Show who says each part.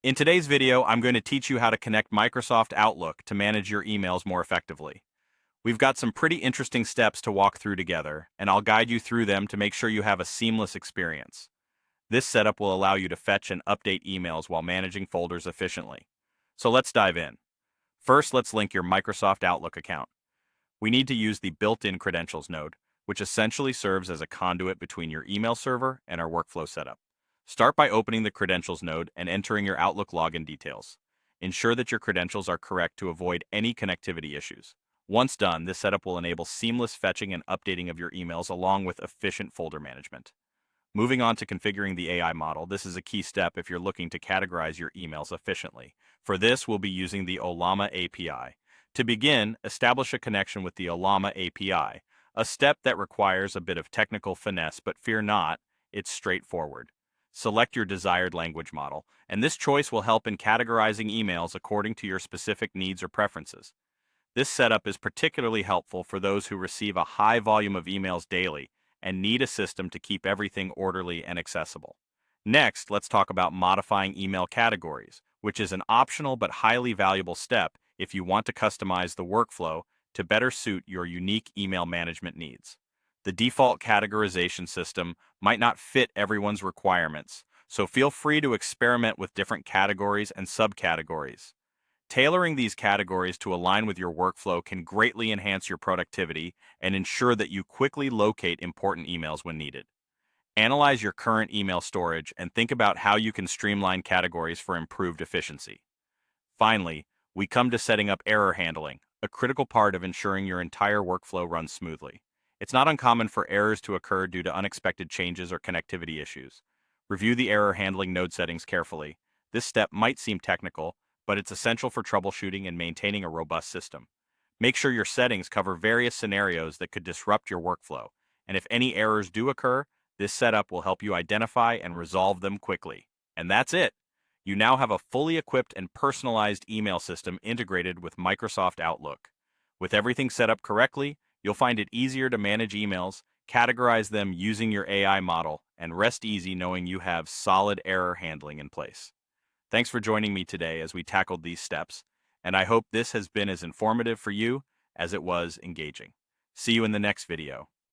Speaker 1: In today's video, I'm going to teach you how to connect Microsoft Outlook to manage your emails more effectively. We've got some pretty interesting steps to walk through together, and I'll guide you through them to make sure you have a seamless experience. This setup will allow you to fetch and update emails while managing folders efficiently. So let's dive in. First, let's link your Microsoft Outlook account. We need to use the built-in credentials node, which essentially serves as a conduit between your email server and our workflow setup. Start by opening the Credentials node and entering your Outlook login details. Ensure that your credentials are correct to avoid any connectivity issues. Once done, this setup will enable seamless fetching and updating of your emails along with efficient folder management. Moving on to configuring the AI model, this is a key step if you're looking to categorize your emails efficiently. For this, we'll be using the Ollama API. To begin, establish a connection with the Ollama API, a step that requires a bit of technical finesse, but fear not, it's straightforward. Select your desired language model, and this choice will help in categorizing emails according to your specific needs or preferences. This setup is particularly helpful for those who receive a high volume of emails daily and need a system to keep everything orderly and accessible. Next, let's talk about modifying email categories, which is an optional but highly valuable step if you want to customize the workflow to better suit your unique email management needs. The default categorization system might not fit everyone's requirements, so feel free to experiment with different categories and subcategories. Tailoring these categories to align with your workflow can greatly enhance your productivity and ensure that you quickly locate important emails when needed. Analyze your current email storage and think about how you can streamline categories for improved efficiency. Finally, we come to setting up error handling, a critical part of ensuring your entire workflow runs smoothly. It's not uncommon for errors to occur due to unexpected changes or connectivity issues. Review the error handling node settings carefully. This step might seem technical, but it's essential for troubleshooting and maintaining a robust system. Make sure your settings cover various scenarios that could disrupt your workflow, and if any errors do occur, this setup will help you identify and resolve them quickly. And that's it. You now have a fully equipped and personalized email system integrated with Microsoft Outlook. With everything set up correctly, you'll find it easier to manage emails, categorize them using your AI model, and rest easy knowing you have solid error handling in place. Thanks for joining me today as we tackled these steps, and I hope this has been as informative for you as it was engaging. See you in the next video.